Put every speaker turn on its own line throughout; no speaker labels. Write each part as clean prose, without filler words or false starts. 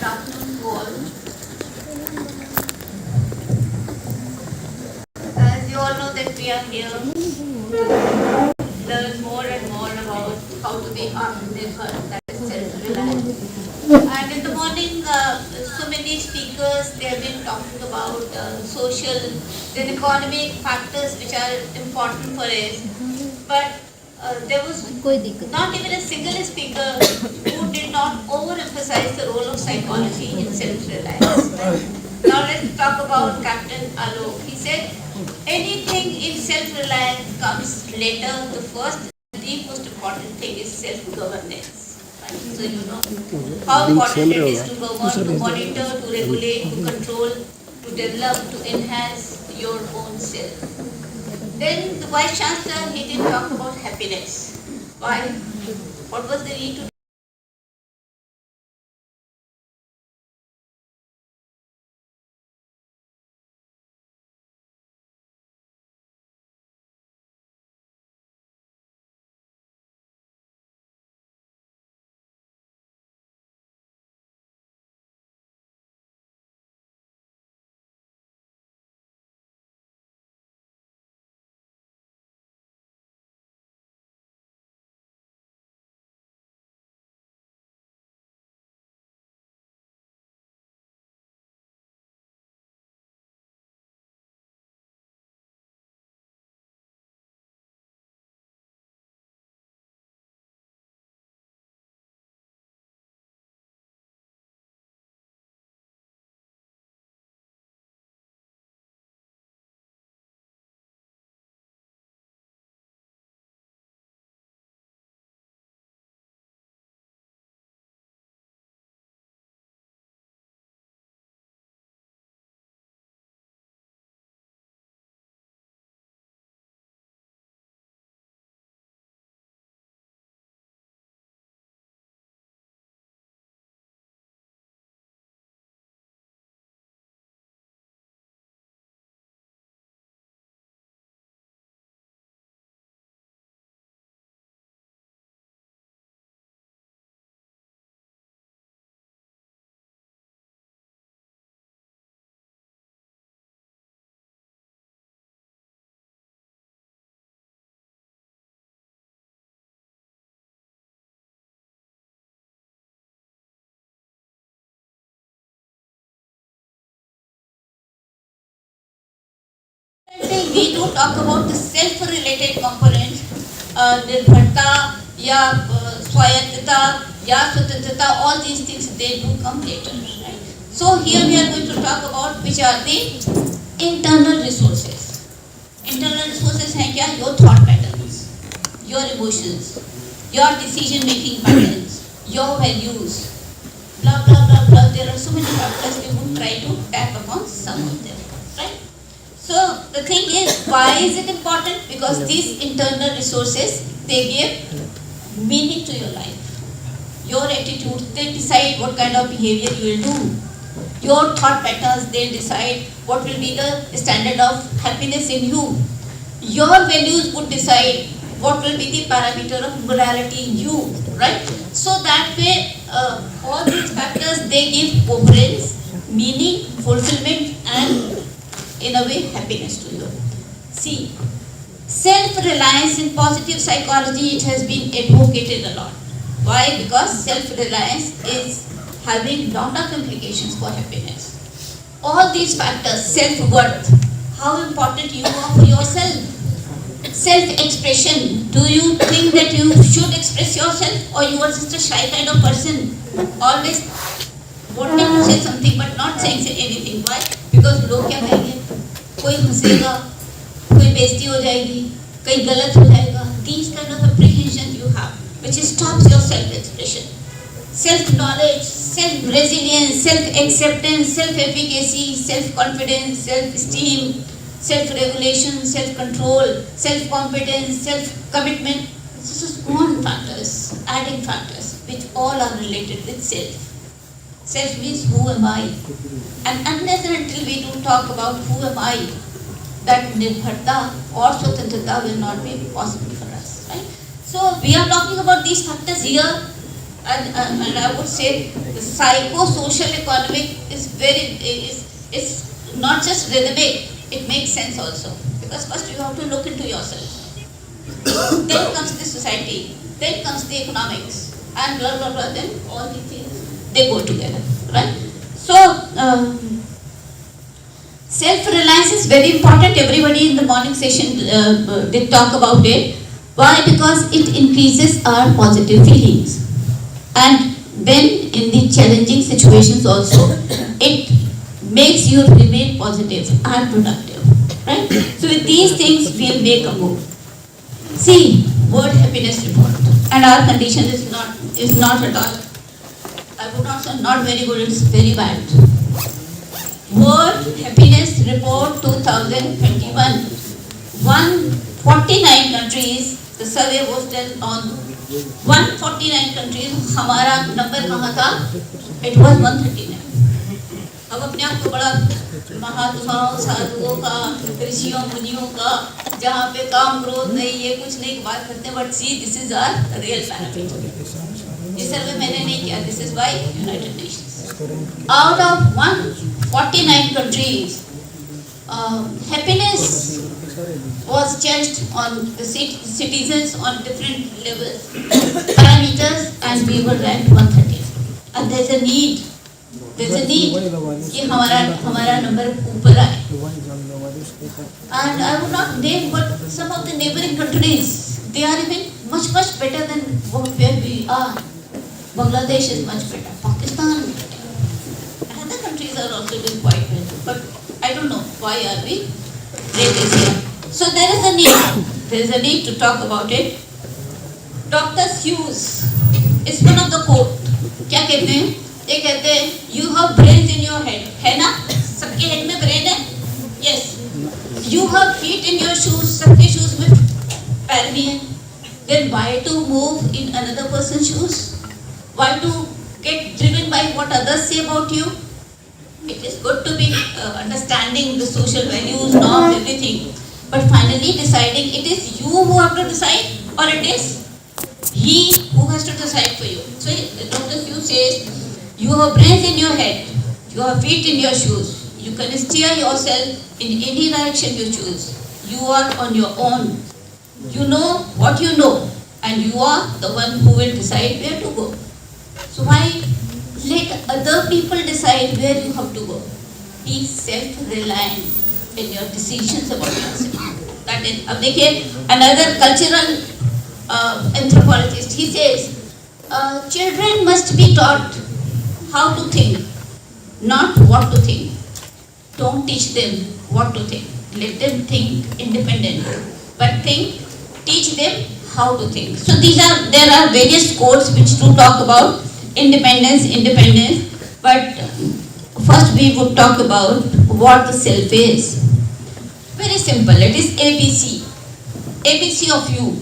afternoon to all. As you all know that we are here to learn more and more about how to be Atmanirbhar, that is self-reliant. And in the morning, so many speakers, they have been talking about social and economic factors which are important for us. But there was not even a single speaker who did not overemphasize the role of psychology in self-reliance. Now let's talk about Captain Alok. He said, anything in self-reliance comes later. The first, the most important thing is self-governance. So you know how important it is to govern, to monitor, to regulate, to control, to develop, to enhance your own self. Then the Vice Chancellor, he didn't talk about happiness. Why? What was the need to we do talk about the self-related component, nirbharta, ya swayatita, ya swatantrata, all these things they do come later. Right? So here we are going to talk about which are the internal resources. Internal resources हैं क्या? Your thought patterns, your emotions, your decision-making patterns, your values, blah blah blah blah. There are so many factors. We would try to tap upon some of them. Right? So the thing is, why is it important? Because these internal resources, they give meaning to your life. Your attitude, they decide what kind of behavior you will do. Your thought patterns, they decide what will be the standard of happiness in you. Your values would decide what will be the parameter of morality in you, right? So that way, all these factors, they give coherence, meaning, fulfillment, and in a way, happiness to you. See, self-reliance in positive psychology, it has been advocated a lot. Why? Because self-reliance is having lot of implications for happiness. All these factors, self-worth, how important you are for yourself. Self-expression, do you think that you should express yourself or you are just a shy kind of person? Always wanting to say something but not saying anything. Why? Because लोग क्या कहेंगे? कोई हंसेगा, कोई बेइज्जती हो जाएगी, कहीं गलत हो जाएगा. These kind of apprehensions you have, which stops your self-expression. Self-knowledge, self-resilience, self-acceptance, self-efficacy, self-confidence, self-esteem, self-regulation, self-control, self-competence, self-commitment. This is one factors, adding factors, which all are related with self. Self means who am I? And unless and until we do talk about who am I, that nirbharta or swatantrata will not be possible for us. Right? So we are talking about these factors here. and I would say the psycho-social economic is not just rhythmic, it makes sense also. Because first you have to look into yourself. Then comes the society, then comes the economics, and blah blah blah, then all these things, they go together, right? So, self-reliance is very important. Everybody in the morning session did talk about it. Why? Because it increases our positive feelings. And then in the challenging situations also, it makes you remain positive and productive. Right? So with these things, we'll make a move. See, World Happiness Report. And our condition is not at all, I would not say not very good, it's very bad. World Happiness Report 2021. 149 countries, the survey was done on 149 countries. हमारा number कहाँ था? It was 139. अब अपने आप को बड़ा महात्माओं साधुओं का, ऋषियों मुनियों का, जहाँ पे काम क्रोध नहीं ये कुछ नहीं बात करते हैं, but see this is our real benefit. ये सर्वे मैंने नहीं किया. This is by United Nations. Out of 149 countries, happiness was judged on the citizens on different levels, parameters, and we were ranked 130. And there's a need कि हमारा number ऊपर आए. And I would not name, but some of the neighboring countries, they are even much better than where we are. Bangladesh is much better. Pakistan is better. And other countries are also doing quite well. But I don't know why are we rated here. So there is a need. There is a need to talk about it. Dr. Seuss is one of the quote. क्या कहते हैं? ये कहते हैं you have brains in your head. है ना? सबके head में brain है? Yes. You have feet in your shoes. सबके shoes में पैर भी हैं. Then why to move in another person's shoes? Why to get driven by what others say about you? It is good to be understanding the social values, norms, everything. But finally deciding, it is you who have to decide, or it is he who has to decide for you. So Dr. Seuss says, you have brains in your head, you have feet in your shoes. You can steer yourself in any direction you choose. You are on your own. You know what you know, and you are the one who will decide where to go. So why let other people decide where you have to go? Be self-reliant in your decisions about yourself. That is, अब देखिए, another cultural anthropologist, he says, children must be taught how to think, not what to think. Don't teach them what to think. Let them think independently. But teach them how to think. So there are various quotes which do talk about independence. But first we would talk about what the self is. Very simple. It is ABC. ABC of you.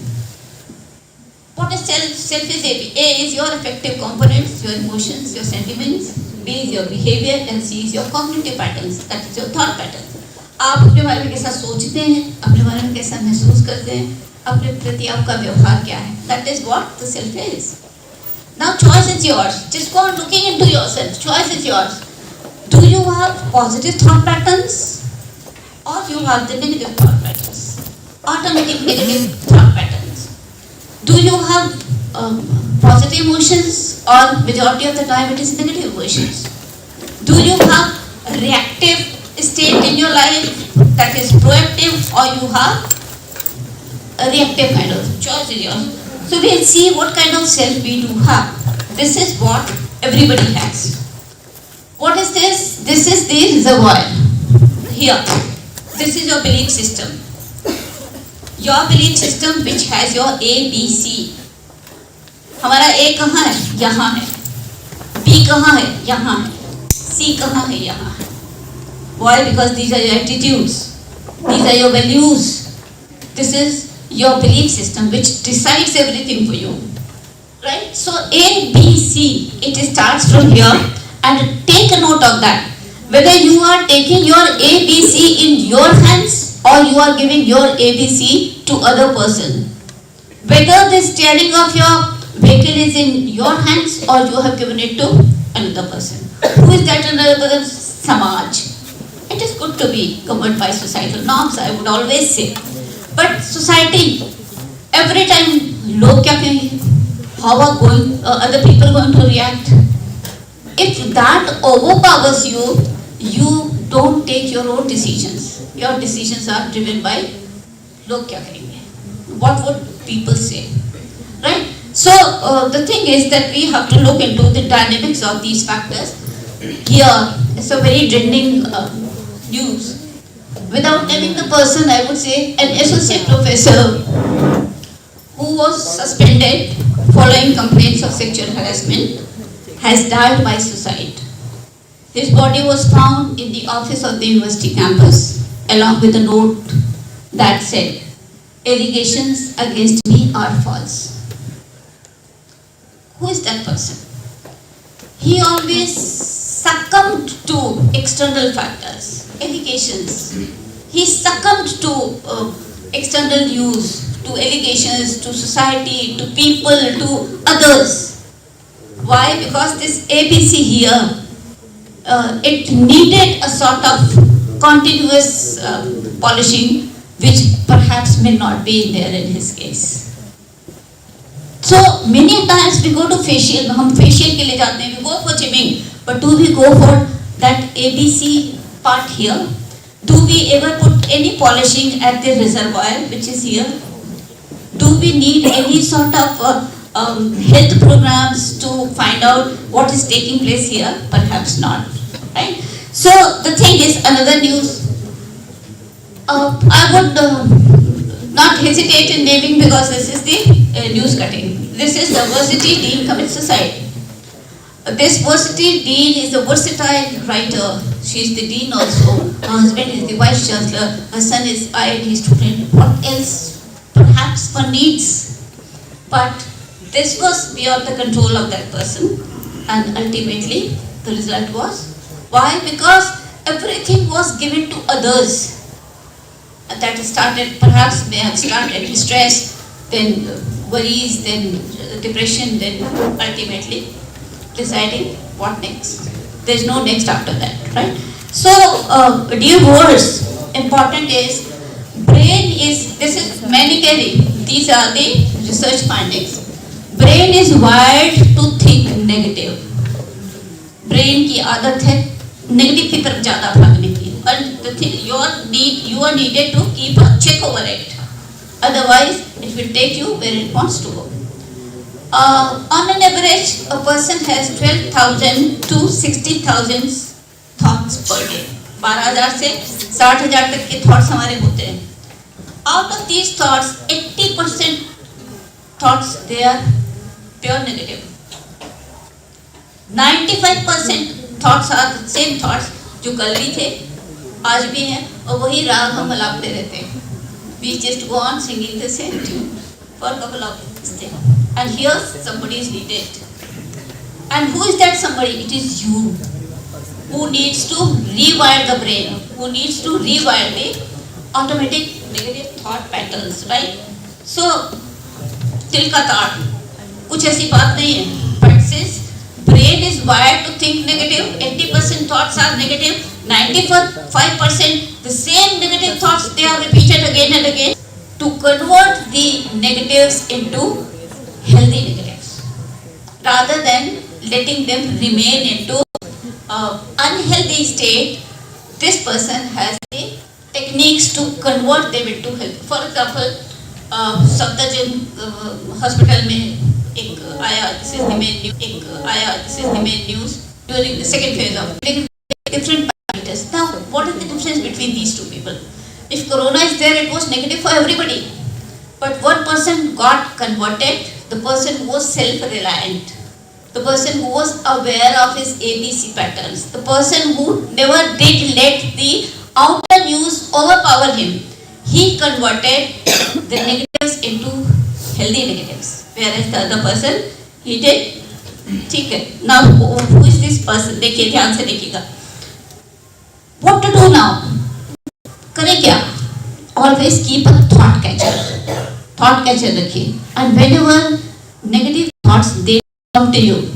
What is self? Self is AB. A is your affective components, your emotions, your sentiments. B is your behavior, and C is your cognitive patterns. That is your thought patterns. आप अपने बारे में कैसा सोचते हैं, अपने बारे में कैसा महसूस करते हैं, अपने प्रति आपका व्यवहार क्या है. That is what the self is. Now choice is yours. Just go on looking into yourself. Choice is yours. Do you have positive thought patterns, or you have the negative thought patterns? Automatic negative thought patterns. Do you have positive emotions, or majority of the time it is negative emotions? Do you have a reactive state in your life that is proactive, or you have a reactive kind of? Choice is yours. So we'll see what kind of self we do have. This is what everybody has. What is this? This is the reservoir. Here. This is your belief system. Your belief system which has your A, B, C. हमारा A कहाँ है? यहाँ है. B कहाँ है? यहाँ है. C कहाँ है? यहाँ है. Why? Because these are your attitudes. These are your values. This is your belief system which decides everything for you. Right? So A, B, C, it starts from here, and take a note of that. Whether you are taking your A, B, C in your hands, or you are giving your A, B, C to other person. Whether the steering of your vehicle is in your hands or you have given it to another person. Who is that another person? Samaj. It is good to be governed by societal norms, I would always say. But society, every time, log kya kahenge? How are other people going to react? If that overpowers you, you don't take your own decisions. Your decisions are driven by log kya kahenge? What would people say? Right? So the thing is that we have to look into the dynamics of these factors. Here, it's a very trending news. Without naming the person, I would say an associate professor who was suspended following complaints of sexual harassment has died by suicide. His body was found in the office of the university campus along with a note that said, "Allegations against me are false." Who is that person? He always succumbed to external factors, allegations. He succumbed to external news, to allegations, to society, to people, to others. Why? Because this ABC here, it needed a sort of continuous polishing, which perhaps may not be there in his case. So many times we go to facial, हम facial के लिए जाते हैं, we go for trimming, but do we go for that ABC part here? Do we ever put any polishing at the reservoir which is here? Do we need any sort of health programs to find out what is taking place here? Perhaps not, right? So the thing is, another news, I would not hesitate in naming because this is the news cutting. This is the varsity dean commits suicide. This varsity dean is a versatile writer. She is the dean also. Her husband is the vice chancellor. Her son is IIT student. What else? Perhaps for needs. But this was beyond the control of that person. And ultimately, the result was, why? Because everything was given to others. That started, perhaps may have started stress, then worries, then depression, then ultimately deciding what next. There is no next after that, right? So, dear viewers, important is, brain is, this is Manikeri, these are the research findings. Brain is wired to think negative. Brain की आदत है negative की तरफ ज़्यादा भागने की. And the thing, you are needed to keep a check over it. Otherwise, it will take you where it wants to go. On an average, a person has 12,000 to 60,000 thoughts per day. 12,000 से 60,000 तक के thoughts हमारे होते हैं. Out of these thoughts, 80% thoughts they are pure negative. 95% thoughts are the same thoughts जो कल भी थे, आज भी हैं, और वही राग हम मलापते रहते हैं. We just go on singing the same tune for a couple of days. And here somebody is needed. And who is that somebody? It is you who needs to rewire the brain, who needs to rewire the automatic negative thought patterns, right? So, till ka taar, कुछ ऐसी बात नहीं है. But since brain is wired to think negative, 80% thoughts are negative, 95% the same negative thoughts they are repeated again and again to convert the negatives into healthy negatives rather than letting them remain into unhealthy state. This person has the techniques to convert them into health. For example, Safdarjung hospital में एक आया, this is the main news during the second phase of different parameters. Now, what is the difference between these two people? If corona is there, it was negative for everybody. But one person got converted, the person who was self-reliant, the person who was aware of his ABC patterns, the person who never did let the outer news overpower him. He converted the negatives into healthy negatives. Whereas the other person, he did, ठीक है. Now, who is this person? देखिए, ध्यान से देखिएगा. What to do now? करें क्या? Always keep a thought catcher. Thought catcher रखिए. And whenever negative thought thoughts, they come to you.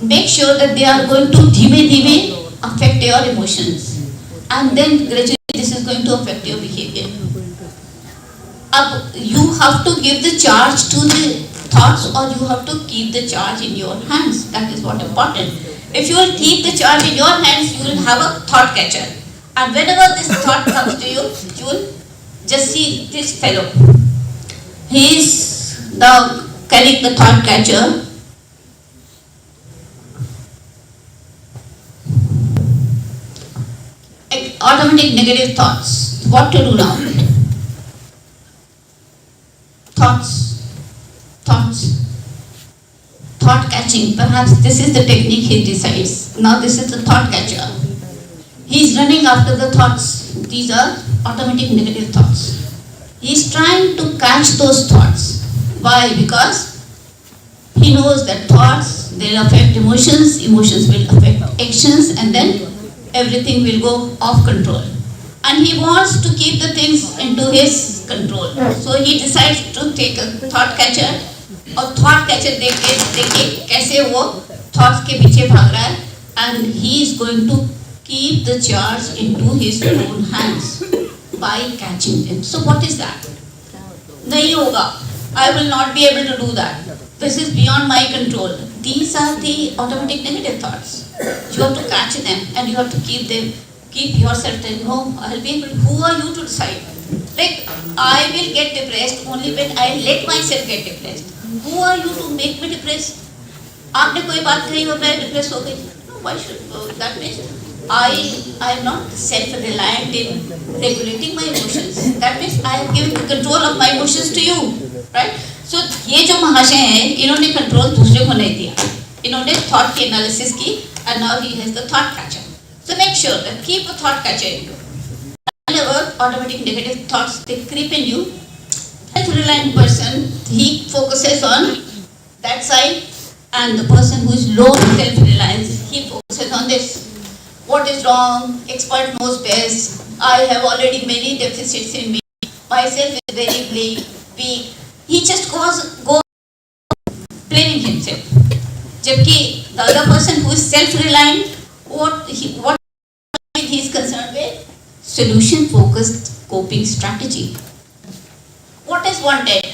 Make sure that they are going to dhime affect your emotions, and then gradually this is going to affect your behavior. You have to give the charge to the thoughts, or you have to keep the charge in your hands. That is what important. If you will keep the charge in your hands, you will have a thought catcher. And whenever this thought comes to you, you will just see this fellow. He is now carrying the thought catcher. Automatic negative thoughts. What to do now? Thought catching. Perhaps this is the technique he decides. Now this is the thought catcher. He is running after the thoughts. These are automatic negative thoughts. He is trying to catch those thoughts. Why? Because he knows that thoughts, they will affect emotions, emotions will affect actions, and then everything will go off control. And he wants to keep the things into his control. So he decides to take a thought catcher, और thought catcher देखिए कैसे वो thoughts के पीछे भाग रहा है, and he is going to keep the charge into his own hands by catching them. So what is that? नहीं होगा. I will not be able to do that. This is beyond my control. These are the automatic negative thoughts. You have to catch them and you have to keep them. Keep yourself telling, no, I'll be able. Who are you to decide? Like, I will get depressed only when I let myself get depressed. Who are you to make me depressed? आपने कोई बात कही और मैं depressed हो गई? No, why should that means I am not self-reliant in regulating my emotions. That means I have given control of my emotions to you, right? So ये जो महाशय हैं, इन्होंने control दूसरे को नहीं दिया. इन्होंने thought की analysis की, and now he has the thought catcher. So make sure that keep a thought catcher in you. Whenever automatic negative thoughts they creep in you, self-reliant person, he focuses on that side, and the person who is low in self-reliance, he focuses on this. What is wrong? Expert knows best. I have already many deficits in me. Myself is very weak. He just goes blaming himself. Jabki the other person who is self-reliant, what he is concerned with? Solution-focused coping strategy. What is wanted?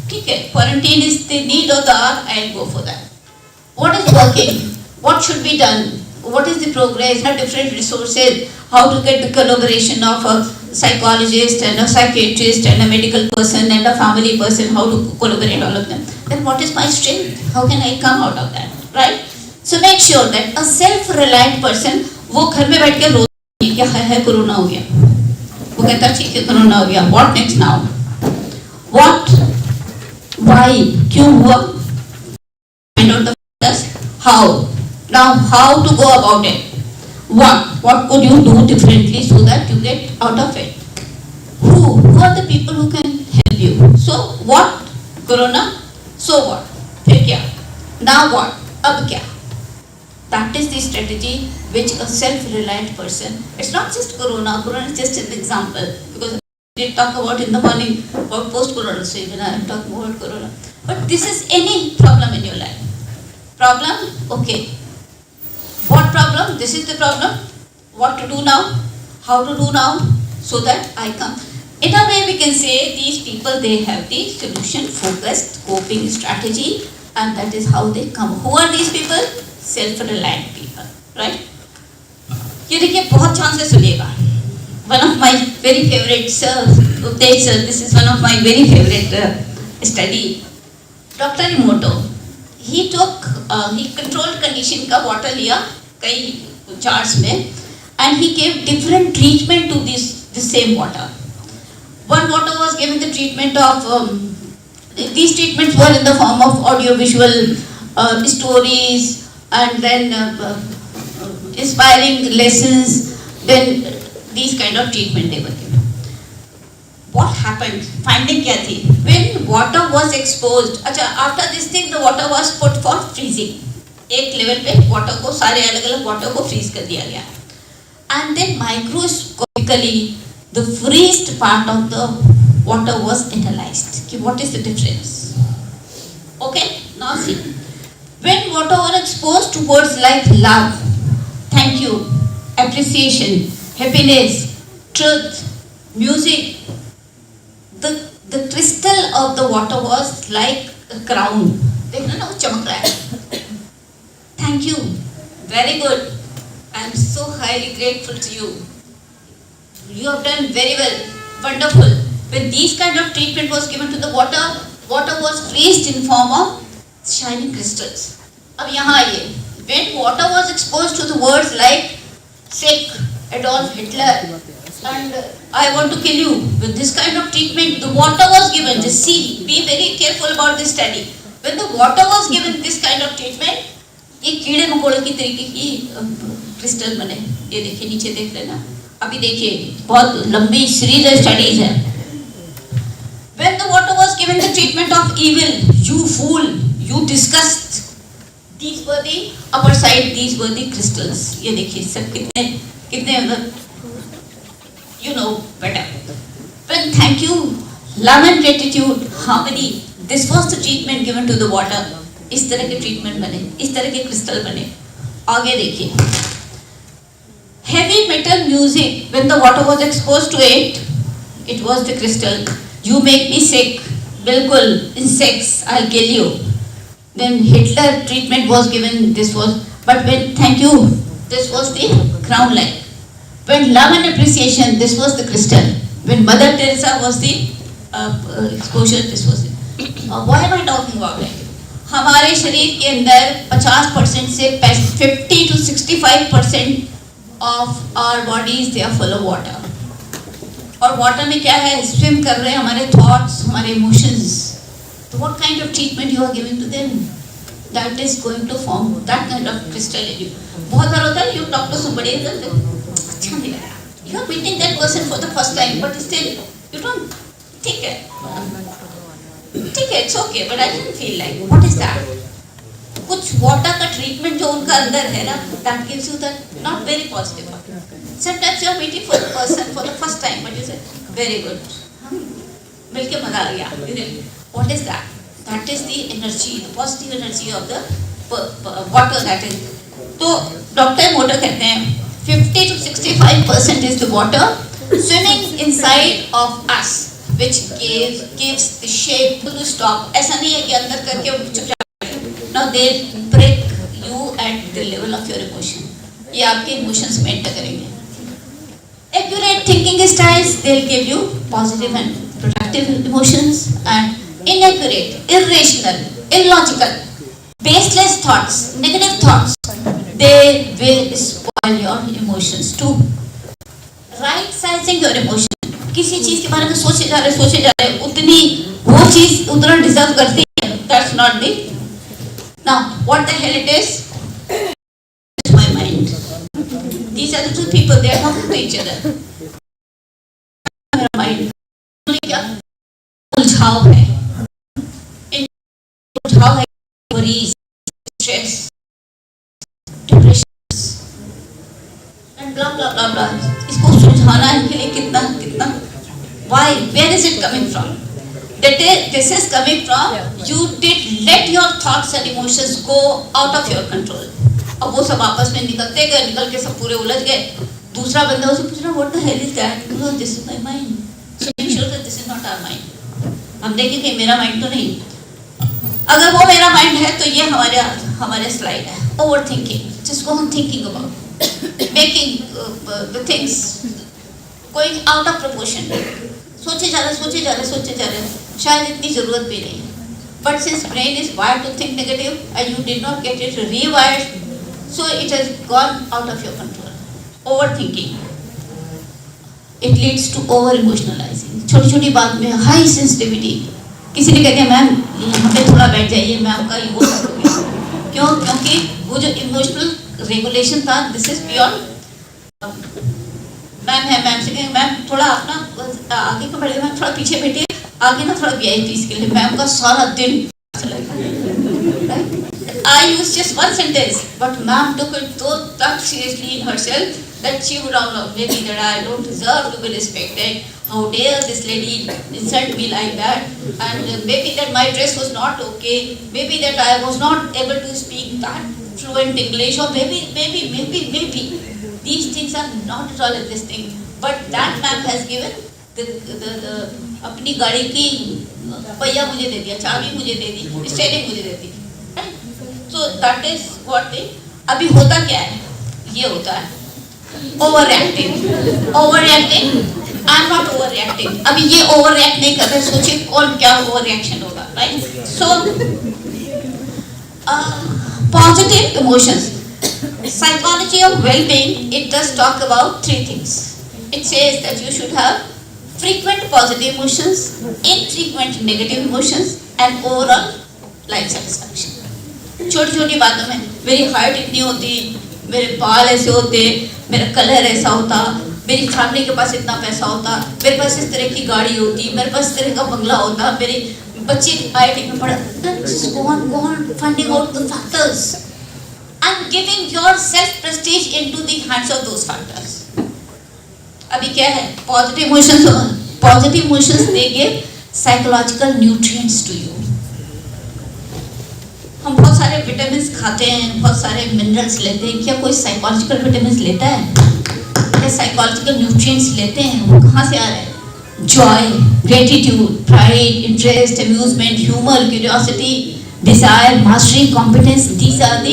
Okay, quarantine is the need of the hour, I'll go for that. What is working? What should be done? What is the progress? Different resources, how to get the collaboration of a psychologist and a psychiatrist and a medical person and a family person, how to collaborate all of them. Then what is my strength? How can I come out of that? Right? So make sure that a self-reliant person, वो घर में बैठ के रो क्या है corona हो गया, वो कहता ठीक है कोरोना हो गया, what next now? What? Why? क्यों हुआ? Find out the factors. How? Now how to go about it? What could you do differently so that you get out of it? Who are the people who can help you? So what? Corona? So what? फिर क्या? Now what? अब क्या? That is the strategy which a self-reliant person, it's not just corona is just an example, because we did talk about in the morning about post-corona, so even I am talking about corona. But this is any problem in your life. Problem? Okay. What problem? This is the problem. What to do now? How to do now? So that I come. In a way we can say these people, they have the solution-focused coping strategy, and that is how they come. Who are these people? Self-reliant people, right? ये देखिए बहुत ध्यान से सुनिएगा. One of my very favorite sir, this is one of my very favorite study. Dr. Emoto, he controlled condition का water लिया कई charts में, and he gave different treatment to the same water. One water was given the treatment of these treatments were in the form of audio-visual stories, and then inspiring lessons, then these kind of treatment they were given. What happened? Finding kya thi? When water was exposed, after this thing the water was put for freezing. एक level पे water को सारे अलग-अलग water को freeze कर दिया गया. And then microscopically the freezed part of the water was analyzed. What is the difference? Okay, Now see, when water was exposed to words like love, thank you, appreciation, happiness, truth, music, the crystal of the water was like a crown. देखना ना वो चमक रहा है. Thank you, very good. I am so highly grateful to you. You have done very well, wonderful. When these kind of treatment was given to the water, water was freezed in form of shining crystals. अब यहाँ आइए. When water was exposed to the words like sick, Adolf Hitler, and I want to kill you, with this kind of treatment, the water was given. Just see, be very careful about this study. When the water was given this kind of treatment, ये कीड़े मकोड़े की तरीके की crystal बने. ये देखिए नीचे देख लेना. अभी देखिए बहुत लंबी सीरीज स्टडीज है. When the water was given the treatment of evil, you fool, you disgust. These were the upper side, these were the crystals. ये देखिए सब कितने कितने you know better. When thank you, love and gratitude, harmony. This was the treatment given to the water. इस तरह के treatment बने, इस तरह के क्रिस्टल बने. आगे देखिए. Heavy metal music, when the water was exposed to it, it was the crystal. You make me sick. बिल्कुल, insects, I'll kill you. When Hitler treatment was given, this was. But when thank you, this was the crown light. When love and appreciation, this was the crystal. When Mother Teresa was the exposure, this was it. Why am I talking about it? हमारे शरीर के अंदर 50% से 50 to 65% of our bodies they are full of water. और water में क्या है? Swim कर रहे हैं हमारे thoughts, हमारे emotions. So what kind of treatment you are giving to them? That is going to form that kind of crystal in you. बहुत बार होता है you talk to somebody and अच्छा नहीं लगा. You are meeting that person for the first time, but still you don't ठीक है. ठीक है, it's okay, but I didn't feel like. What is that? कुछ water का treatment जो उनका अंदर है ना, that gives you that not very positive. Sometimes you are meeting for the person for the first time, but you say very good. मिलके मजा आ गया. What is that? That is the energy, the positive energy of the water that is. तो doctor motor कहते हैं 50 to 65% is the water swimming inside of us, which gives the shape to stop. ऐसा नहीं है कि अंदर करके चुप जाए. Now they break you at the level of your emotion. ये आपके emotions में enter करेंगे. Accurate thinking styles, they'll give you positive and productive emotions, and inaccurate, irrational, illogical, baseless thoughts, negative thoughts, they will spoil your emotions too. Right sizing your emotion. किसी चीज के बारे में सोचे जा रहे उतनी वो चीज उतना डिजर्व करती है. That's not the. Now what the hell it is? It's my mind. These are the two people, they are talking to each other. मेरा mind क्या उलझाव है. उलझाव है, worries, stress, depression and blah blah blah blah. इसको सुलझाना के लिए कितना why, where is it coming from? This is coming from you did let your thoughts and emotions go out of your control. अब वो सब आपस में निकलते गए, निकल के सब पूरे उलझ गए. दूसरा बंदा उसे पूछ रहा what the hell is that? No, this is my mind. So make sure that this is not our mind. हम देखें कि मेरा mind तो नहीं. अगर वो मेरा mind है तो ये हमारे slide है. Overthinking, जिसको हम thinking about, making the things going out of proportion. सोचे जा रहे शायद इतनी जरूरत भी नहीं. But since brain is wired to think negative and you did not get it rewired, so it has gone out of your control. Overthinking, it leads to over emotionalizing. छोटी बात में high sensitivity. किसी ने कहते हैं ma'am यहाँ पे थोड़ा बैठ जाइए, मैं आपका ईगो हर्ट हो गया. क्यों? क्योंकि वो जो इमोशनल रेगुलेशन था, दिस इज बियॉन्ड. मैम से कहेंगे मैम थोड़ा अपना आगे का बढ़िए, मैम थोड़ा पीछे बैठिए, आगे ना थोड़ा VIP के लिए. मैम का सारा दिन I used just one sentence, but ma'am took it so that seriously in herself that she would have maybe that I don't deserve to be respected. how dare this lady insult me like that, and maybe that my dress was not okay, maybe that I was not able to speak that fluent English, or maybe. These things are not at all existing. But that ma'am has given the अपनी गाड़ी की पहिया मुझे दे दिया, चाबी मुझे दे दी, steering मुझे दे दी. So that is what they. अभी होता क्या है? ये होता है overreacting. I am not overreacting. अभी ये overreact नहीं कर रहे, सोचिए कौन क्या overreaction होगा, right? So positive emotions. Psychology of well-being, it does talk about three things. It says that you should have frequent positive emotions, infrequent negative emotions, and overall life satisfaction. छोटी छोटी बातों में मेरी हाइट इतनी होती, मेरे बाल ऐसे होते, मेरा कलर ऐसा होता, मेरी फैमिली के पास इतना पैसा होता, मेरे पास इस तरह की गाड़ी होती, मेरे पास इस तरह का बंगला होता, मेरे बच्चे IIT में पढ़ा. Just go on finding out the factors and giving your self prestige into the hands of those factors. अभी क्या है? Positive emotions they give psychological nutrients to you. हम बहुत सारे विटामिन्स खाते हैं, बहुत सारे मिनरल्स लेते हैं, क्या कोई साइकोलॉजिकल विटामिन्स लेता है? क्या साइकोलॉजिकल न्यूट्रिएंट्स लेते हैं? वो कहाँ से आ रहे हैं? Joy, gratitude, pride, interest, amusement, humour, curiosity, desire, mastery, competence, these are the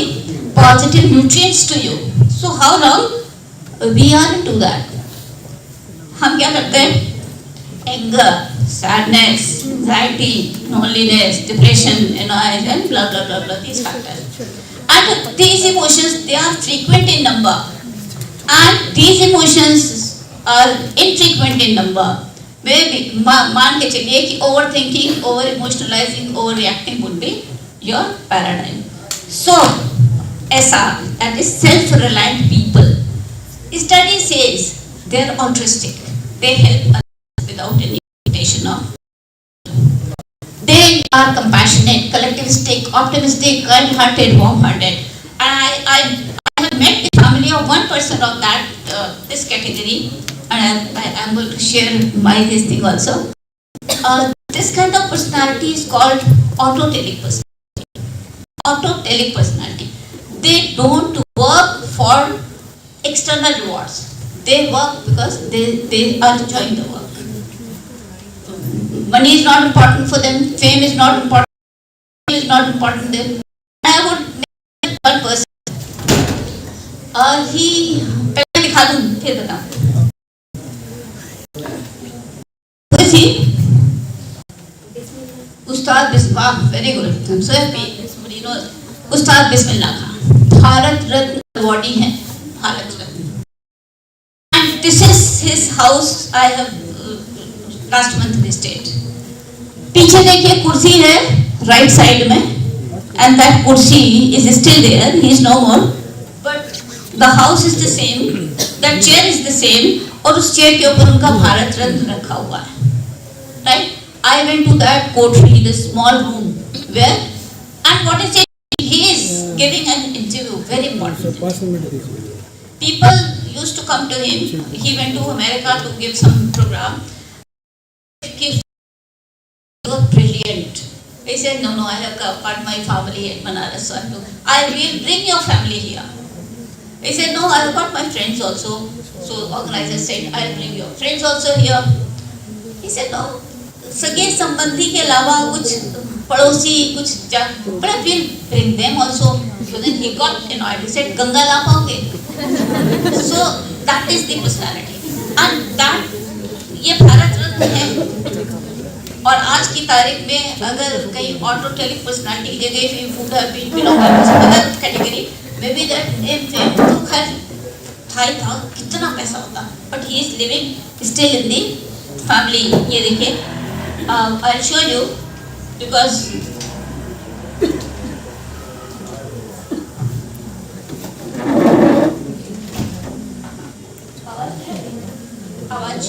positive nutrients to you. So how long we are into that? हम क्या करते हैं? Anger, sadness, anxiety, loneliness, depression, and blah blah blah blah, these factors. And these emotions, they are frequent in number, and these emotions are infrequent in number. Maybe मान के चलिए कि overthinking, over emotionalizing, overreacting would be your paradigm. So SR, that is self-reliant people. Study says they are altruistic. They help others without any limitation of. They are compassionate, collectivistic, optimistic, kind-hearted, warm-hearted. And I have met the family of one person of that this category, and I am going to share this thing also. This kind of personality is called autotelic personality. Autotelic personality. They don't work for external rewards. They work because they are enjoying the work. Money is not important for them. Fame is not important. Is not important to them. I would name one person. He पहले दिखा दूँ फिर बताऊँ. Who is he? Ustad Bismillah. Very good. I'm so happy. Somebody knows. Ustad Bismillah Khan. Bharat Ratna awardee हैं. भारत रत्न. And this is his house. I have last month visited. पीछे देखिए कुर्सी है right side में, and that kursi is still there. He is no more. But the house is the same. That chair is the same. और उस chair के ऊपर उनका भारत रत्न रखा हुआ है. Right? I went to that courtroom, the small room where, and what is it? He is giving an interview. Very important. People used to come to him. He went to America to give some program. He was brilliant. He said, no, I have got my family at Banaras, so I will bring your family here. He said, no, I have got my friends also. So organizer said, I will bring your friends also here. He said, no, सगे संबंधी के अलावा कुछ पड़ोसी कुछ but I will bring them also. So then he got annoyed. He said, Ganga ला पाओगे? So that is the personality. And that ये भारत रत्न है. और आज की तारीख में अगर कहीं ऑटोटेलिक पर्सनालिटी की जगह if would have been belonging to another category, maybe that if तो खैर था कितना पैसा होता, but he is living still in the family. ये देखिए, I'll show you because आवाज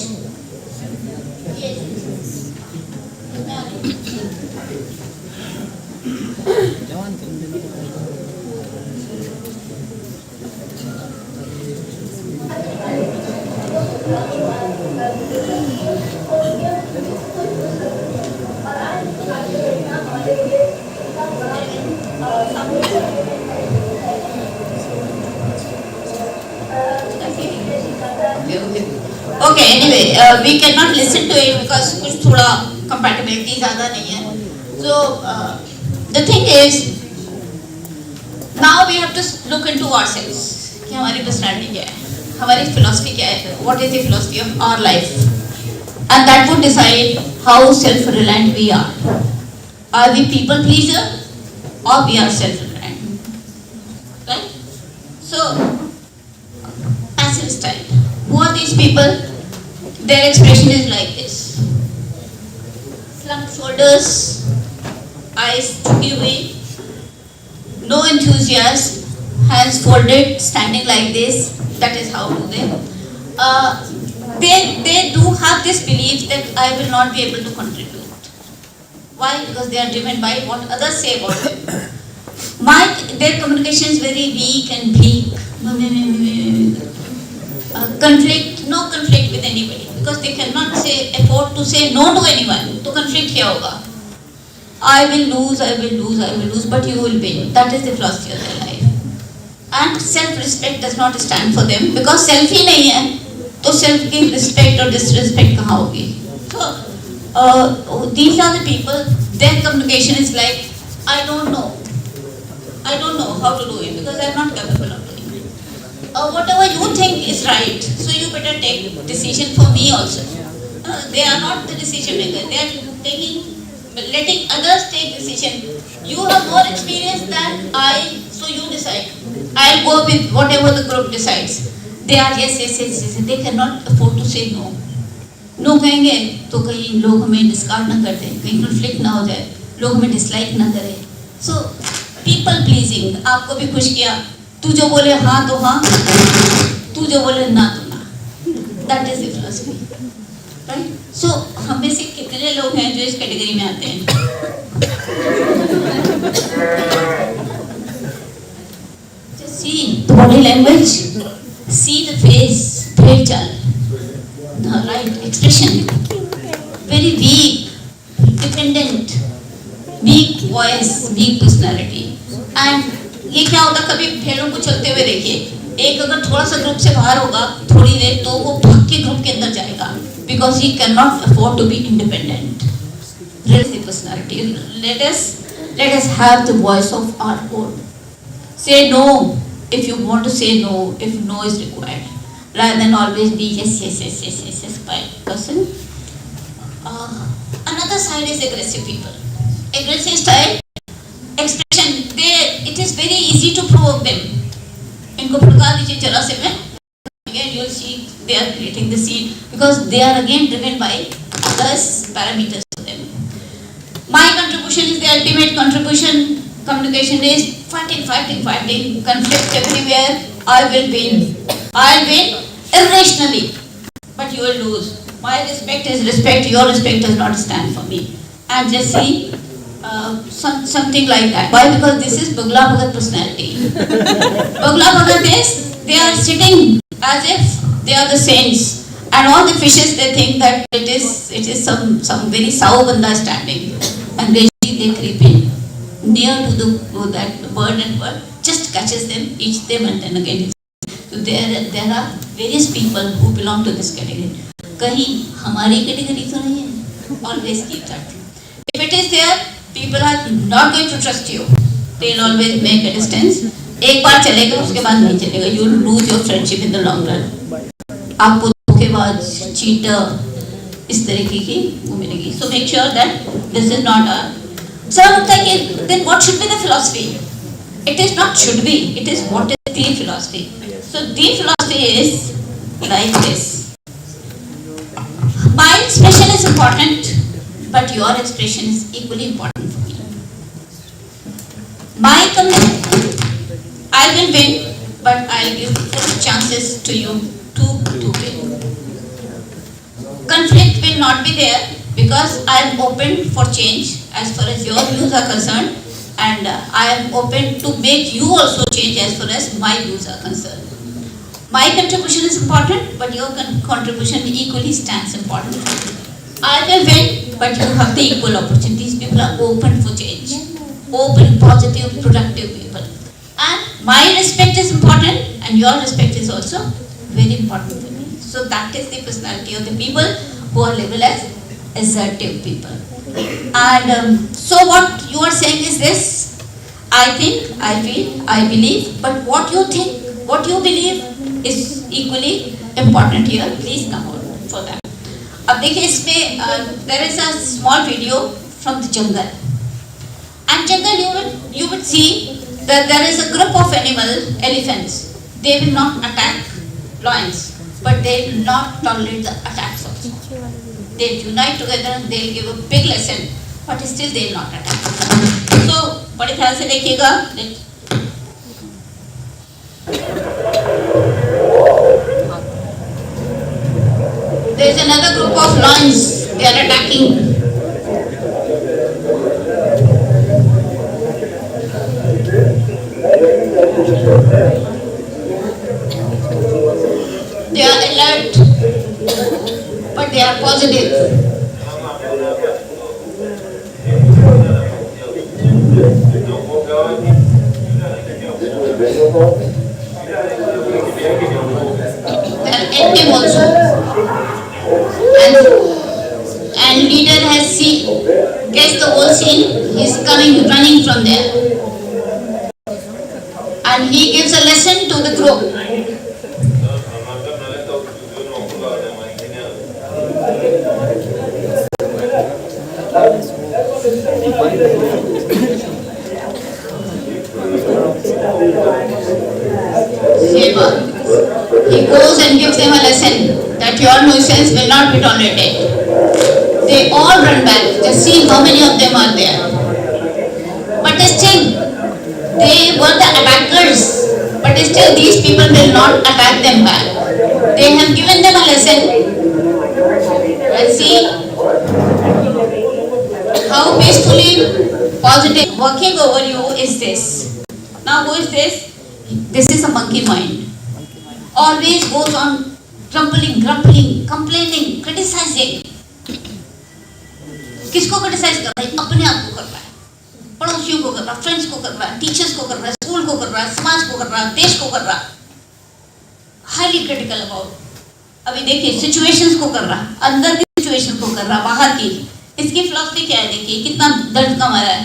Okay, anyway, we cannot listen to it because कुछ थोड़ा compatibility ज़्यादा नहीं है. So the thing is, now we have to look into ourselves. कि हमारी personality क्या है, हमारी philosophy क्या है, what is the philosophy of our life, and that would decide how self-reliant we are. Are we people pleaser or we are self-reliant? Right? So passive style. Who are these people? Their expression is like this: slumped shoulders, eyes too away, no enthusiasm, hands folded, standing like this. That is how do they. They do have this belief that I will not be able to contribute. Why? Because they are driven by what others say about them. Their communication is very weak and bleak. No conflict with anybody, because they cannot afford to say no to anyone. तो conflict क्या होगा? I will lose, but you will win. That is the philosophy of their life. And self-respect does not stand for them, because self ही नहीं है, तो self की respect और disrespect कहाँ होगी? So these are the people. Their communication is like, I don't know how to do it because I am not capable of doing it. Whatever you think is right, so you better take decision for me also. They are not the decision maker. They are letting others take decision. You have more experience than I, so you decide. I'll go with whatever the group decides. They are yes. They cannot afford to say no. No कहेंगे तो कहीं लोग हमें discard ना कर दें, कहीं conflict ना हो जाए, लोग हमें डिसलाइक ना करें. सो पीपल प्लीजिंग, आपको भी खुश किया, तू जो बोले हाँ तो हाँ, तू जो बोले ना तो ना. That is the philosophy, right? So हम में से कितने लोग हैं जो इस कैटेगरी में आते हैं? Just see the body language, see the face, भेड़ चाल, the right expression, very weak, dependent, weak voice, weak personality. And ये क्या होता, कभी भेड़ों को चलते हुए देखिए, एक अगर थोड़ा सा ग्रुप से बाहर होगा थोड़ी देर, तो वो भाग के ग्रुप के अंदर जाएगा, because he cannot afford to be independent. Relative personality. Let us have the voice of our own. Say no if you want to say no, if no is required, rather than always be yes by person. Another side is aggressive people. Aggressive style expression, it is very easy to provoke them. इनको भड़का दीजिए जरा से में, again you will see they are creating the scene, because they are again driven by others parameters to them. My contribution is the ultimate contribution. Communication is fighting, conflict everywhere. I will win irrationally, but you will lose. My respect is respect, your respect does not stand for me. And just see something like that. Why? Because this is Bugla Bhagat personality. Bugla Bhagat is, they are sitting as if they are the saints, and all the fishes they think that it is some very saw banda standing, and they creep in near to that bird, and bird just catches them, eats them, and then again. So there are various people who belong to this category. कहीं हमारी category तो नहीं है. Always keep that. If it is there, people are not going to trust you. They'll always make a distance. एक बार चलेगा, उसके बाद नहीं चलेगा. You will lose your friendship in the long run. आपको धोखेबाज, cheater, इस तरीके की वो मिलेगी. So make sure that this is not a. सब लगता है कि then what should be the philosophy? It is not should be. It is what is the philosophy. So the philosophy is like this. My expression is important, but your expression is equally important for me. My commitment, I will win, but I'll give full chances to you to win. Conflict will not be there, because I am open for change as far as your views are concerned, and I am open to make you also change as far as my views are concerned. My contribution is important, but your contribution equally stands important. I will win, but you have the equal opportunities. People are open for change, open, positive, productive people. And my respect is important, and your respect is also very important for me. So that is the personality of the people who are labeled as assertive people. And so what you are saying is this: I think, I feel, I believe, but what you think, what you believe is equally important here. Please come on for that. अब देखिए इसमें there is a small video from the jungle. And jungle you would see that there is a group of elephants. They will not attack lions, but they will not tolerate the attacks also. They will unite together and they will give a big lesson, but still they will not attack. So बड़े ख्याल से देखिएगा. There is another group of lions. They are attacking. They are alert, but they are positive. They are active also. And leader has guessed the whole scene. He is coming, running from there. And he gives a lesson to the group. He goes and gives them a lesson that your nuisance will not be tolerated. They all run back. Just see how many of them are there. But still, they were the attackers. But still, these people will not attack them back. They have given them a lesson. And see how peacefully positive working over you is this. Now, who is this? This is a monkey mind. Always goes on grumbling, complaining, criticizing. किसको criticise कर रहा है? अपने आप को कर रहा है, पड़ोसियों को कर रहा है, फ्रेंड्स को कर रहा है, टीचर्स को कर रहा है, स्कूल को कर रहा है, समाज को कर रहा है, देश को कर रहा है. Highly critical about. अभी देखिए सिचुएशंस को कर रहा है, अंदर की सिचुएशन को कर रहा है, बाहर की. इसकी फिलॉसफी क्या है? देखिए कितना दर्द का मारा है.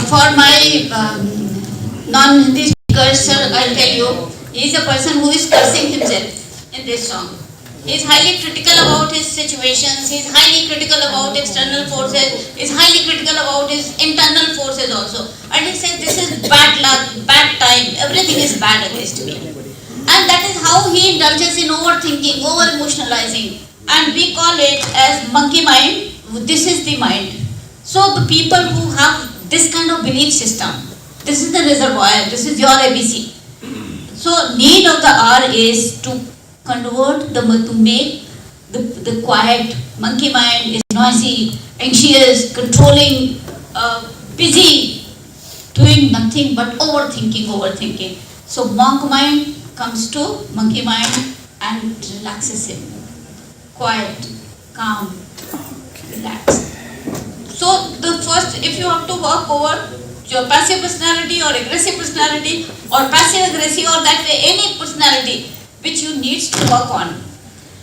For my non-Hindi speakers, sir, I'll tell you, he is a person who is cursing himself in this song. He is highly critical about his situations, he is highly critical about external forces, he is highly critical about his internal forces also. And he says, this is bad luck, bad time, everything is bad against me. And that is how he indulges in overthinking, over-emotionalizing. And we call it as monkey mind. This is the mind. So the people who have this kind of belief system, this is the reservoir, this is your ABC. So need of the R is to convert, to make the quiet monkey mind is noisy, anxious, controlling, busy, doing nothing but overthinking. So monk mind comes to monkey mind and relaxes him. Quiet, calm, relaxed. So the first, if you have to work over your passive personality or aggressive personality or passive aggressive or that way, any personality which you need to work on,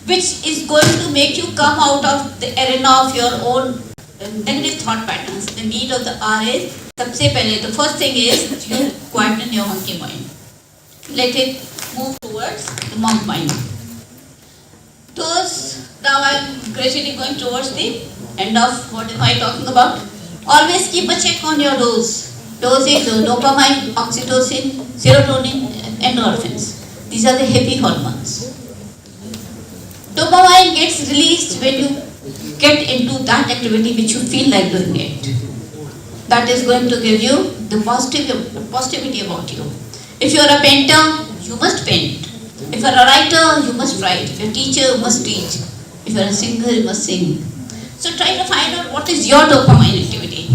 which is going to make you come out of the arena of your own negative thought patterns. The need of the R is, सबसे पहले, the first thing is you quieten your monkey mind. Let it move towards the monk mind. Those, now I am gradually going towards the end of what am I talking about. Always keep a check on your dose. Dose is dopamine, oxytocin, serotonin, endorphins. These are the happy hormones. Dopamine gets released when you get into that activity which you feel like doing it. That is going to give you the positivity about you. If you are a painter, you must paint. If you are a writer, you must write. If you are a teacher, you must teach. If you are a singer, you must sing. So try to find out what is your dopamine activity.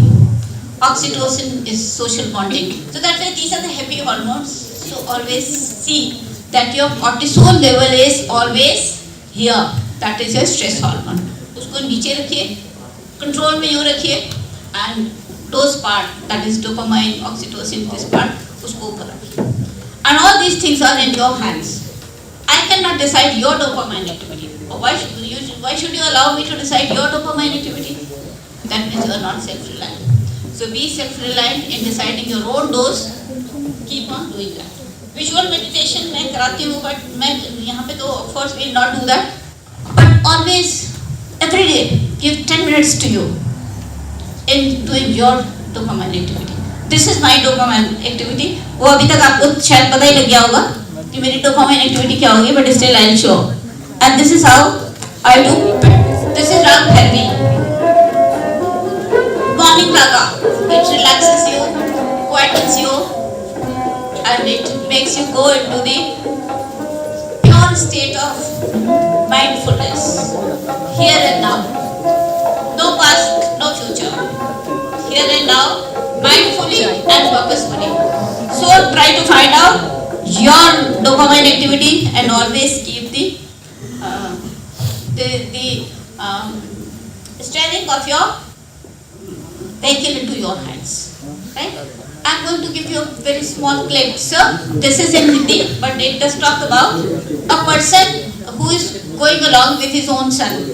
Oxytocin is social bonding. So that way these are the happy hormones. So always see that your cortisol level is always here. That is your stress hormone. उसको नीचे रखिए, control में यूँ रखिए, and those part, that is dopamine, oxytocin, this part, उसको ऊपर रखिए. And all these things are in your hands. I cannot decide your dopamine activity. Why should you allow me to decide your dopamine activity? That means you are not self-reliant. So be self-reliant in deciding your own dose. Keep on doing that. Visual meditation मैं कराती हूँ, but मैं यहाँ पे तो of course will not do that. But always, every day, give 10 minutes to you in doing your dopamine activity. This is my dopamine activity. वो अभी तक आपको शायद पता ही लग गया होगा कि मेरी dopamine activity क्या होगी, but still I'll show. And this is how I do. This is Ch.Ranbir. Morning praga. It relaxes you, quietens you, and it makes you go into the pure state of mindfulness. Here and now. No past, no future. Here and now, mindfully and purposefully. So try to find out your dopamine activity and always keep the steering of your vehicle into your hands. Right? I'm going to give you a very small clip. So this is in Hindi, but it does talk about a person who is going along with his own son.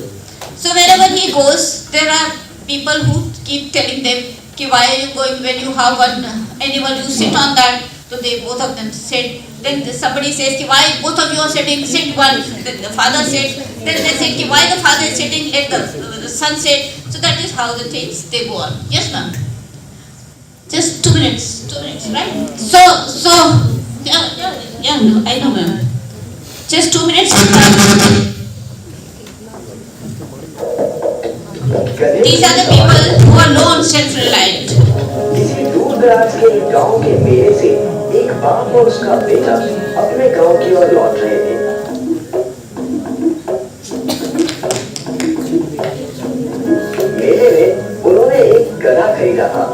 So wherever he goes, there are people who keep telling them, why are you going when you have one animal, you sit on that. So they both of them sit. Then somebody says, why both of you are sitting, sit one. Then the father sits. Then they say, why the father is sitting, let the son sit. So that is how the things they go on. Yes, ma'am. Just 2 minutes, right? So, yeah, no, I know, ma'am. Just 2 minutes. These are the people who are known self-reliant.
किसी दूर दराज के गांव के मेले से एक बाप और उसका बेटा अपने गांव की ओर लौट रहे थे। मेले में उन्होंने एक गधा खरीदा था।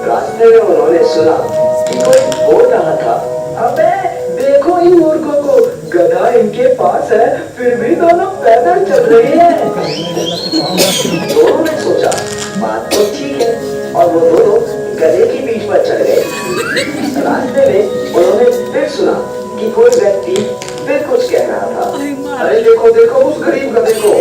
रास्ते में उन्होंने सुना कि कोई बोल रहा था, अबे देखो इन मूर्खों को, गधा इनके पास है फिर भी दोनों पैदल चल रहे हैं। दोनों ने सोचा बात तो ठीक है और वो दोनों गधे की पीठ पर चढ़ गए। रास्ते में उन्होंने फिर सुना कि कोई व्यक्ति फिर कुछ कह रहा था, अरे देखो देखो उस गरीब गधे को,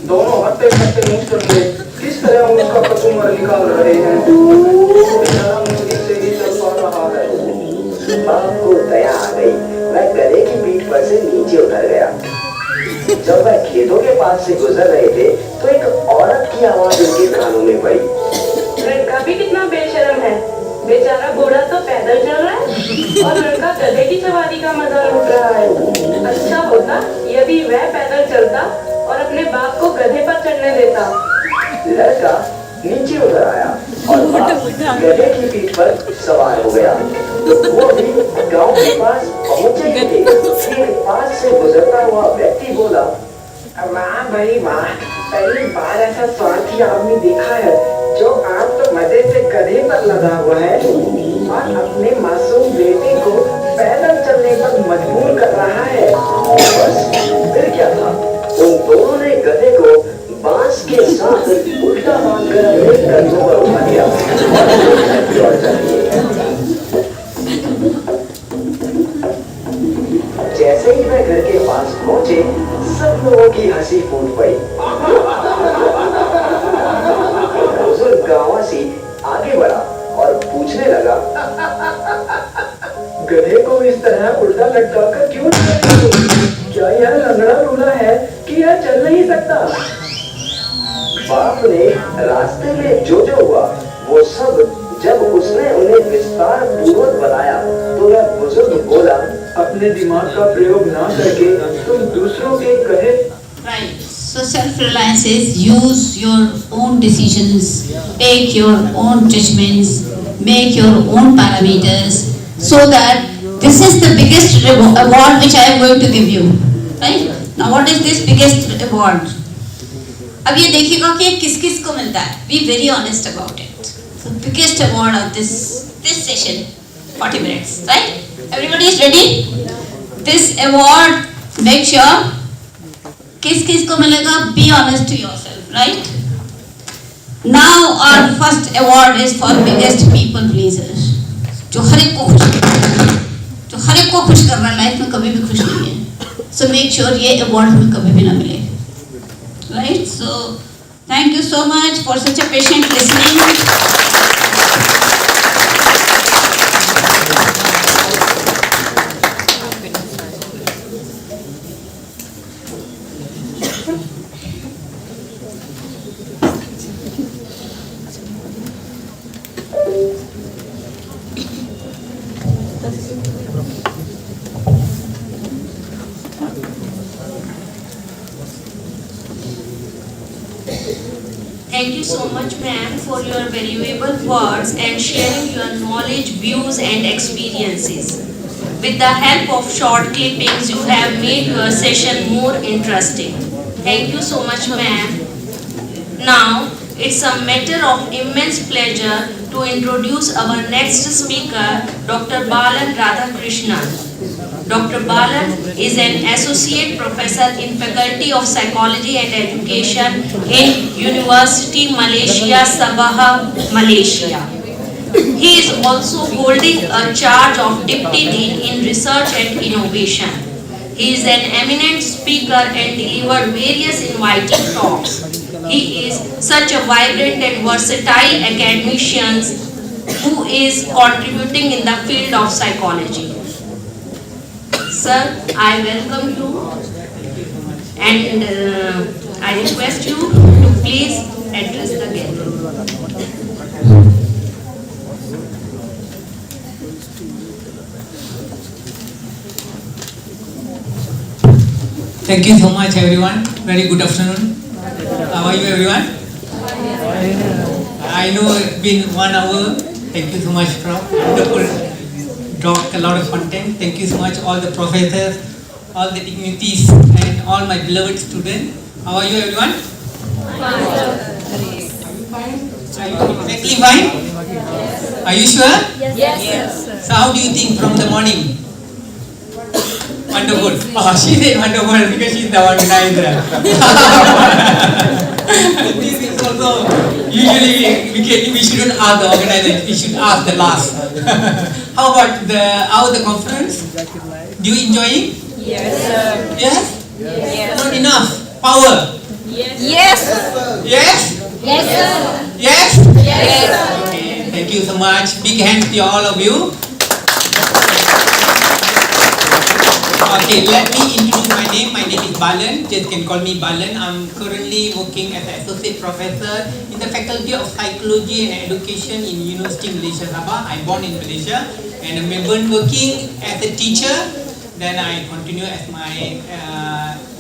दोनों हटते हटते मुंह चल गए, किस तरह हम उसका कसूमर निकाल रहे हैं, बेचारा मुश्किल से ही चल पा रहा है। बाप को दया आ गई, वह गधे की पीठ पर से नीचे उतर गया। जब वह खेतों के पास से गुजर रहे थे तो एक औरत की आवाज उनके कानों में पड़ी,
लड़का भी कितना बेशर्म है, बेचारा बूढ़ा तो पैदल चल रहा है और लड़का गधे की सवारी का मजा लूट रहा है। अच्छा होता यदि वह पैदल चलता और अपने बाप को गधे पर चढ़ने देता।
लड़का नीचे उतर आया और बाप गधे की पीठ पर सवार हो गया। वो भी गांव के पास पहुंचे ही थे, एक पास से गुजरता हुआ व्यक्ति बोला, वाह भाई वाह, पहली बार ऐसा स्वार्थी आदमी देखा है जो आप तो मजे से गधे पर लगा हुआ है और अपने मासूम बेटे को पैदल चलने पर मजबूर कर रहा है। बस फिर क्या था, उन दोनों ने गधे को बांस के साथ उल्टा बांधकर अपने कंधों पर उठा दिया और चल दिए। जैसे ही वह घर के पास पहुंचे, सब लोगों की हंसी फूट पड़ी। बुजुर्ग गांववासी आगे बढ़ा और पूछने लगा, गधे को इस तरह उल्टा लटका कर क्यों? क्या यह लंगड़ा लूला है कि यह चल नहीं सकता? बाप ने रास्ते में जो जो हुआ वो सब जब उसने उन्हें विस्तार पूर्वक बताया तो वह बुजुर्ग बोला, अपने दिमाग का प्रयोग ना करके तुम दूसरों के कहे।
Right. So self-reliance is use your own decisions, take your own judgments, make your own parameters, so that this is the biggest award which I am going to give you. Right? Now what is this biggest award? अब ये देखिएगा कि किस किस को मिलता है. Be very honest about it. So biggest award of this session, 40 minutes, right? Everybody is ready? This award, make sure किस किस को मिलेगा. Be honest to yourself, right? Now our first award is for biggest people pleaser. जो हर एक को खुश कर रहा है, लाइफ में कभी भी खुश नहीं है. So make sure ये award हमें कभी भी ना मिले. Right? So thank you so much for such a patient listening.
Thank you so much, ma'am, for your valuable words and sharing your knowledge, views and experiences. With the help of short clippings, you have made your session more interesting. Thank you so much, ma'am. Now, it's a matter of immense pleasure to introduce our next speaker, Dr. Balan Radhakrishnan. Dr. Balan is an associate professor in Faculty of Psychology and Education in University Malaysia, Sabah, Malaysia. He is also holding a charge of Deputy Dean in Research and Innovation. He is an eminent speaker and delivered various inviting talks. He is such a vibrant and versatile academician who is contributing in the field of psychology. Sir, I welcome you and I request you to please address the gathering.
Thank you so much, everyone. Very good afternoon. How are you, everyone? I know it's been 1 hour. Thank you so much, Prof. Wonderful talk, a lot of content. Thank you so much, all the professors, all the dignitaries, and all my beloved students. How are you, everyone? Are you exactly fine? Are you sure? Yes. So how do you think from the morning? Wonderful. Oh, she said wonderful because she's the organizer. This is also usually we shouldn't ask the organizer. We should ask the last. How about how the conference? Do you enjoy it?
Yes, sir.
Yes.
Yes.
Not enough power.
Yes.
Yes. Yes.
Yes, sir.
Yes.
Yes.
Okay. Thank you so much. Big hands to all of you. Okay, let me introduce my name. My name is Balan. Just can call me Balan. I'm currently working as an associate professor in the Faculty of Psychology and Education in University Malaysia Sabah. I'm born in Malaysia and I'm been working as a teacher. Then I continue as my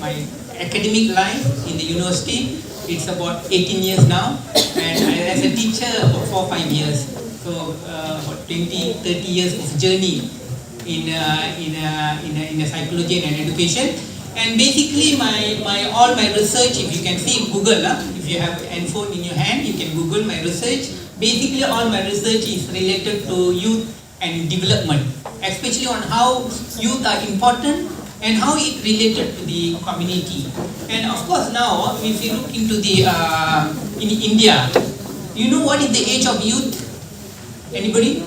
my academic life in the university. It's about 18 years now, and as a teacher about 4-5 years. So about 20-30 years of journey in psychology and education. And basically all my research, if you can see Google, if you have an phone in your hand, you can Google my research. Basically all my research is related to youth and development, especially on how youth are important and how it related to the community. And of course now, if you look into the in India, you know what is the age of youth? Anybody?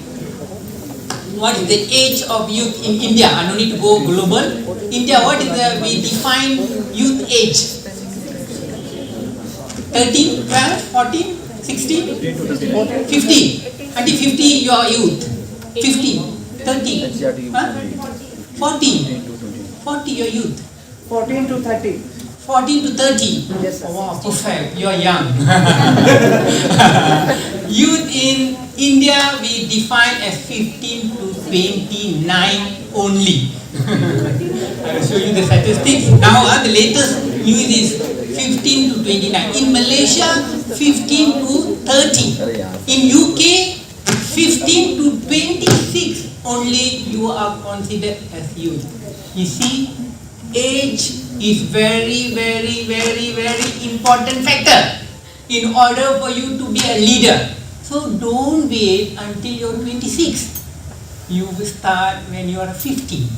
What is the age of youth in India? I don't need to go global. India, what is we define youth age? 13, 12, 14, 16, 50. Until 50 you are youth. 15, 30, 40, 40 you are youth.
14 to 30.
14 to 30?
Yes, sir.
Wow, perfect. You're young. Youth in India we define as 15 to 29 only. I will show you the statistics. Now the latest news is 15 to 29. In Malaysia, 15 to 30. In UK, 15 to 26 only you are considered as youth. You see, age is very important factor in order for you to be a leader. So don't wait until you're 26. You will start when you are 50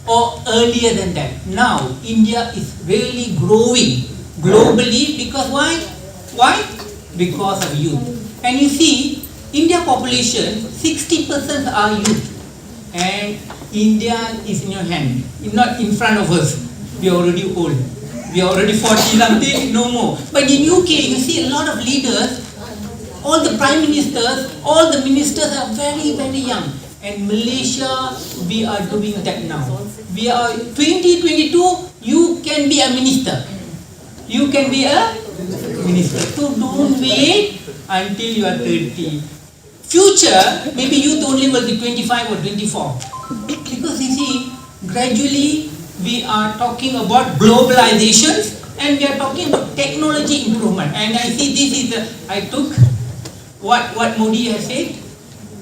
or earlier than that. Now India is really growing globally because why? Why? Because of youth. And you see, India population 60% are youth, and India is in your hand, not in front of us. We are already old. We are already 40 something, no more. But in UK, you see a lot of leaders, all the prime ministers, all the ministers are very young. And Malaysia, we are doing that now. We are 2022, you can be a minister. You can be a minister. So don't wait until you are 30. Future, maybe youth only will be 25 or 24. Because you see, gradually we are talking about globalization and we are talking about technology improvement. And I see this is I took what Modi has said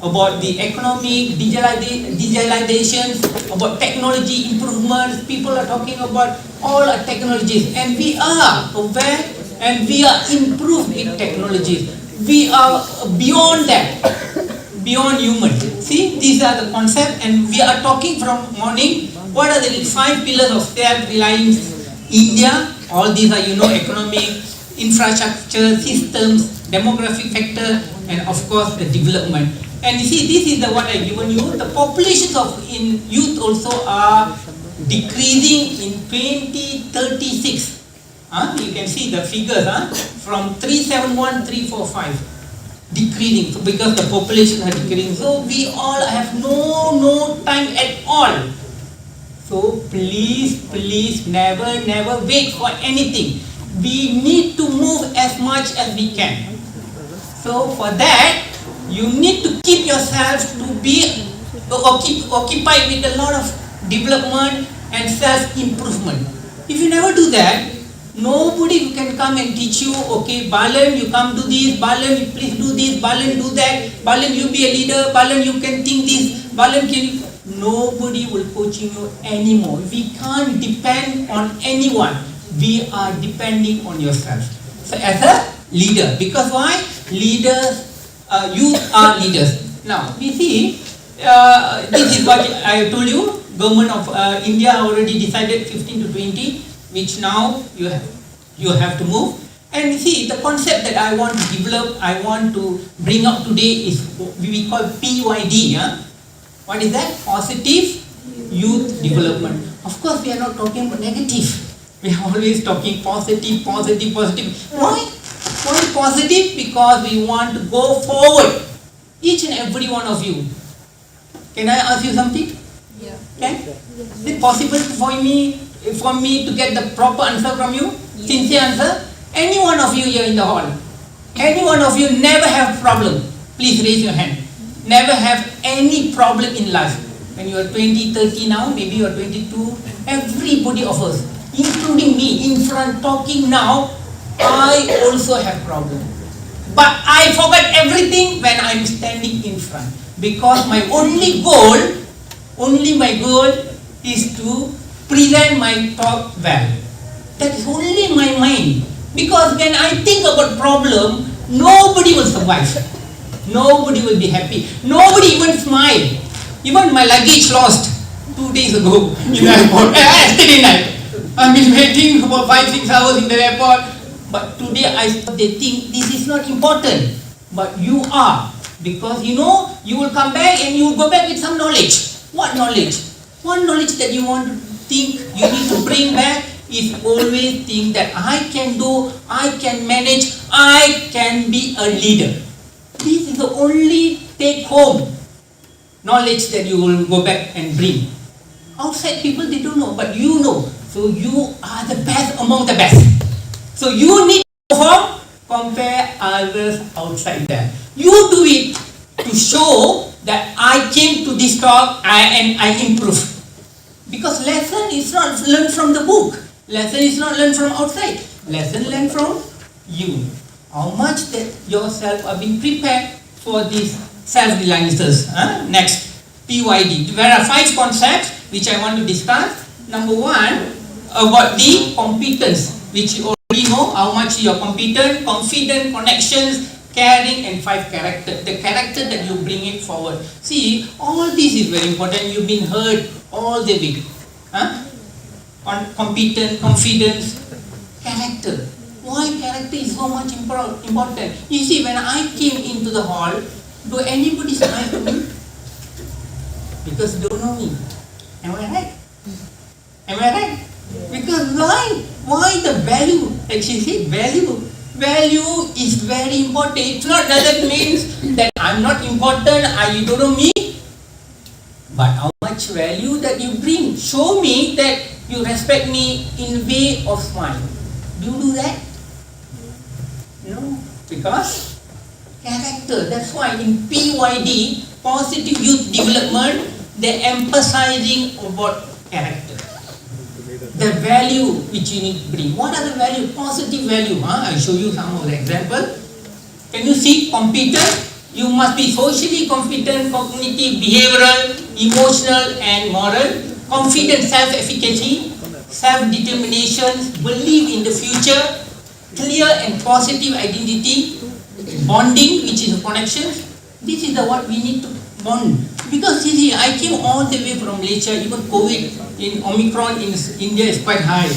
about the economic digitalization, about technology improvements. People are talking about all our technologies, and we are aware and we are improved in technologies. We are beyond that, beyond human. See, these are the concepts, and we are talking from morning. What are the 5 pillars of self-reliance India? All these are, economic, infrastructure, systems, demographic factor, and of course the development. And you see, this is what I given you. The populations of in youth also are decreasing in 2036. You can see the figures from 371, 345 decreasing, so because the population are decreasing. So we all have no time at all. So please never wait for anything. We need to move as much as we can. So for that, you need to keep yourself to be occupied with a lot of development and self-improvement. If you never do that, nobody can come and teach you, okay, Balan, you come do this, Balan, you please do this, Balan, do that, Balan, you be a leader, Balan, you can think this, Balan, can you... Nobody will coaching you anymore. We can't depend on anyone. We are depending on yourself. So as a leader, because why? Leaders, youth are leaders. Now, we see, this is what I told you, government of India already decided 15 to 20, which now you have to move. And you see, the concept that I want to develop, I want to bring up today is we call PYD. What is that? Positive Youth Development. Of course, we are not talking about negative. We are always talking positive. Why? Why positive? Because we want to go forward. Each and every one of you. Can I ask you something?
Yeah.
Okay? Is it possible for me to get the proper answer from you?
Yes.
Sincere answer? Any one of you here in the hall? Any one of you never have problem? Please raise your hand. Never have any problem in life. When you are 20, 30 now, maybe you are 22, everybody of us, including me, in front talking now, I also have problem. But I forgot everything when I am standing in front. Because my only goal is to present my talk well. That is only my mind. Because when I think about problem, nobody will survive. Nobody will be happy. Nobody even smile. Even my luggage lost 2 days ago in the airport. Yesterday night. I've been waiting for 5-6 hours in the airport. But today they think this is not important. But you are. Because you will come back and you will go back with some knowledge. What knowledge? One knowledge that you want to think, you need to bring back is always think that I can do, I can manage, I can be a leader. This is the only take-home knowledge that you will go back and bring. Outside people, they don't know, but you know. So you are the best among the best. So you need to perform, compare others outside there. You do it to show that I came to this talk and I improved. Because lesson is not learned from the book. Lesson is not learned from outside. Lesson learned from you. How much that yourself are being prepared for these self-reliances. Next, PYD. There are 5 concepts which I want to discuss. Number 1, about the competence, which you already know how much you are competent, confident, connections, caring, and 5 character. The character that you bring it forward. See, all this is very important. You've been heard all the way. On competent, confidence, character. Why character is so much important? You see, when I came into the hall, do anybody smile to me? Because they don't know me. Am I right? Am I right? Because why? Why the value? Like she said, value. Value is very important. It's not doesn't mean that I'm not important, you don't know me. But how much value that you bring. Show me that you respect me in way of smile. Do you do that? No. Because character. That's why in PYD, positive youth development, they're emphasizing about character. The value which you need to bring. What are the value? Positive value. I'll show you some of the example. Can you see competent? You must be socially competent, cognitive, behavioral, emotional, and moral. Confident, self-efficacy, self-determination, believe in the future, clear and positive identity, bonding, which is a connection. This is the what we need to bond. Because you see, I came all the way from Malaysia, even COVID in Omicron in India is quite high.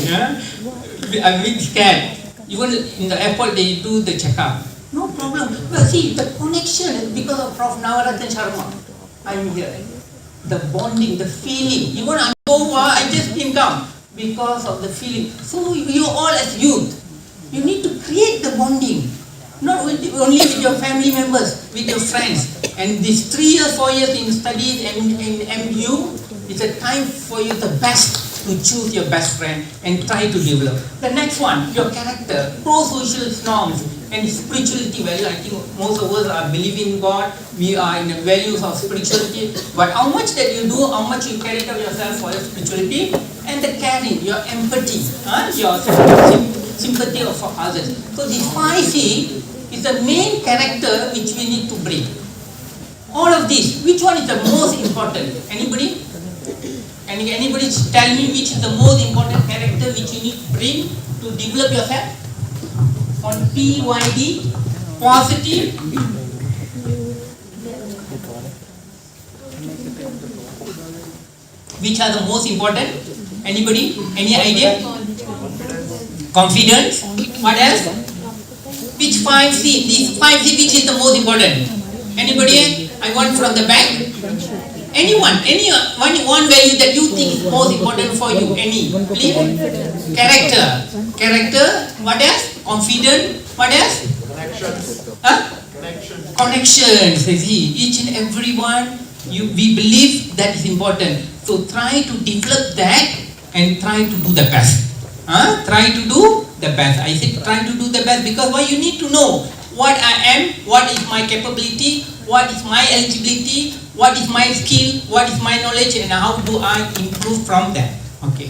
I'm really scared. Even in the airport they do the checkup. No problem. But see, the connection, because of Prof. Navaratan Sharma, I'm here. The bonding, the feeling. Even I'm over, I just didn't come because of the feeling. So you all as youth, you need to create the bonding. Not only with your family members, with your friends. And these 3 years, 4 years in studies and in MU, it's a time for you the best to choose your best friend and try to develop. The next one, your character, pro-social norms and spirituality value. I think most of us are believing in God. We are in the values of spirituality. But how much that you do, how much you carry out yourself for your spirituality, and the caring, your empathy, your sympathy for others. So this 5C is the main character which we need to bring. All of this, which one is the most important? Anybody? Anybody tell me which is the most important character which you need to bring to develop yourself? On PYD, positive. Which are the most important? Anybody? Any idea? Confidence. What else? Which 5C? This 5C, which is the most important? Anybody? I want from the back. Anyone? One value that you think is most important for you? Any? Please? Character. Character. What else? Confident. What else? Connections. See, each and every one, we believe that is important. So try to develop that and try to do the best. Try to do the best. I said try to do the best because why you need to know what I am, what is my capability, what is my eligibility, what is my skill, what is my knowledge, and how do I improve from that. Okay.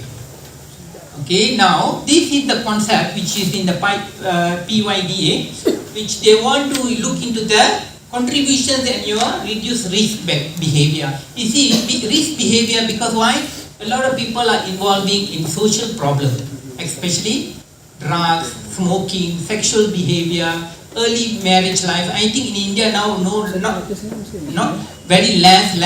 Okay, now this is the concept which is in the PYDA, which they want to look into the contributions and your reduced risk behavior. You see, risk behavior because why? A lot of people are involving in social problems, especially drugs, smoking, sexual behavior, early marriage life. I think in India now, not very less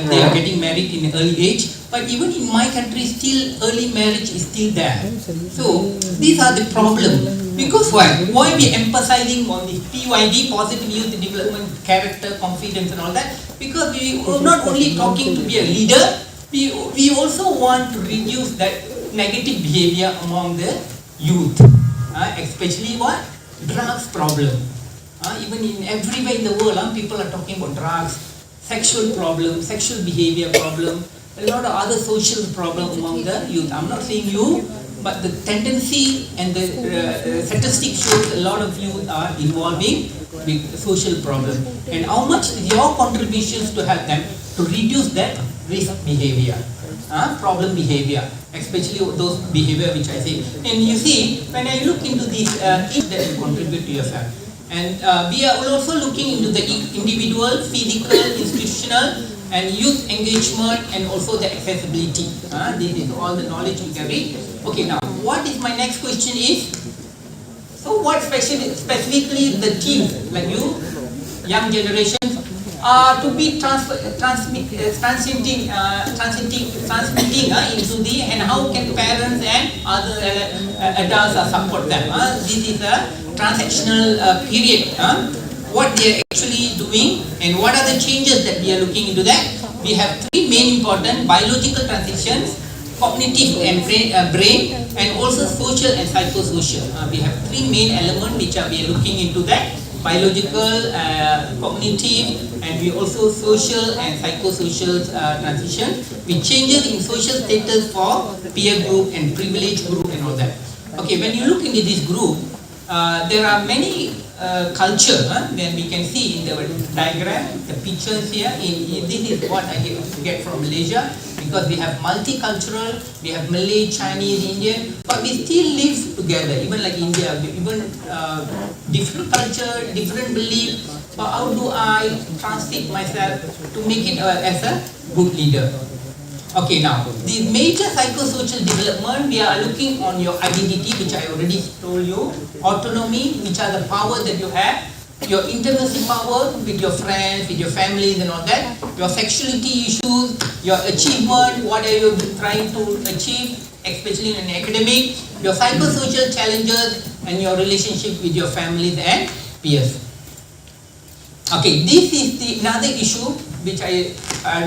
they are getting married in early age. But even in my country, still early marriage is still there. So these are the problems. Because why? Why we emphasizing on the PYD, positive youth development, character, confidence, and all that? Because we are not only talking to be a leader, we also want to reduce that negative behavior among the youth, especially what? Drugs problem. Even in everywhere in the world, people are talking about drugs, sexual problem, sexual behavior problem, a lot of other social problems among the youth. I'm not saying you, but the tendency and the statistics shows a lot of youth are involving with social problem. And how much is your contributions to help them to reduce that risk behavior, problem behavior, especially those behavior which I say. And you see, when I look into these, each that you contribute to yourself. And we are also looking into the individual, physical, institutional, and youth engagement, and also the accessibility. This is all the knowledge we can read. Okay, now what is my next question is, so what specifically the team like you, young generation, to be transmitting into the, and how can parents and other adults support them? This is a transactional period. What they are actually doing and what are the changes that we are looking into that. We have three main important: biological transitions, cognitive and brain, and also social and psychosocial. We have three main elements which we are looking into that: biological, cognitive, and we also social and psychosocial transition with changes in social status for peer group and privileged group and all that. Okay, when you look into this group, there are many culture, then we can see in the diagram, the pictures here. This is what I get from Malaysia, because we have multicultural, we have Malay, Chinese, Indian, but we still live together. Even like India, even different culture, different belief. But how do I translate myself to make it as a good leader? Okay, now the major psychosocial development, we are looking on your identity, which I already told you, autonomy, which are the power that you have, your intimacy power with your friends, with your families and all that, your sexuality issues, your achievement, what are you trying to achieve, especially in academic, your psychosocial challenges, and your relationship with your families and peers. Okay, this is another issue which I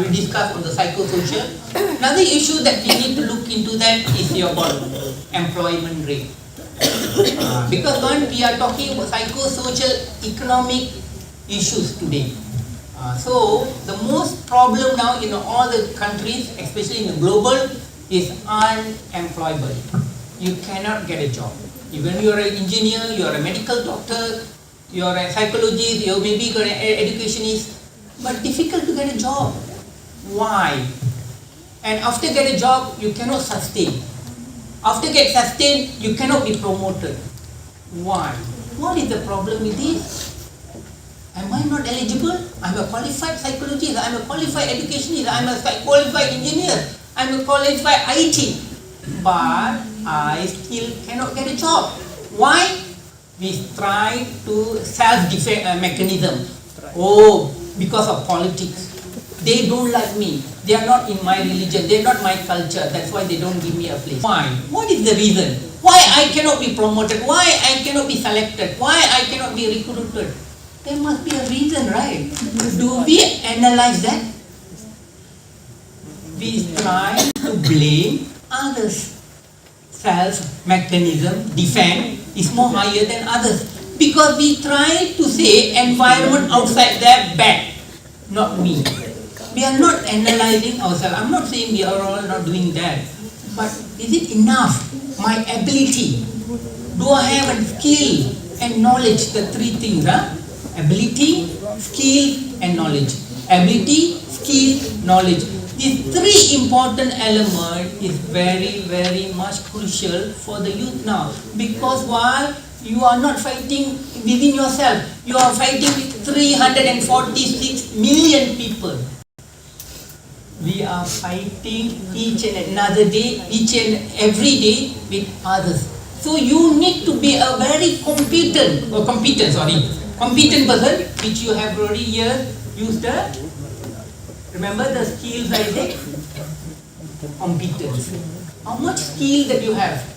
will discuss on the psychosocial. Another issue that we need to look into that is your employment rate. Because when we are talking about psychosocial economic issues today. So the most problem now in all the countries, especially in the global, is unemployable. You cannot get a job. Even you are an engineer, you are a medical doctor, you are a psychologist, you maybe an educationist, but difficult to get a job. Why? And after get a job, you cannot sustain. After get sustained, you cannot be promoted. Why? What is the problem with this? Am I not eligible? I'm a qualified psychologist, I'm a qualified educationist, I'm a qualified engineer, I'm a qualified IT, but I still cannot get a job. Why? We try to self-defense mechanism. Oh, because of politics. They don't like me. They are not in my religion. They are not my culture. That's why they don't give me a place. Why? What is the reason? Why I cannot be promoted? Why I cannot be selected? Why I cannot be recruited? There must be a reason, right? Do we analyze that? We try to blame others. Self-mechanism, defense is more higher than others. Because we try to say environment outside there bad, not me. We are not analyzing ourselves. I'm not saying we are all not doing that. But is it enough? My ability. Do I have a skill and knowledge? The three things, ability, skill and knowledge. Ability, skill, knowledge. These three important elements is very, very much crucial for the youth now. Because why? You are not fighting within yourself. You are fighting with 346 million people. We are fighting each and another day, each and every day with others. So you need to be a very competent person, which you have already here used the, remember the skills I said? Competence. How much skill that you have?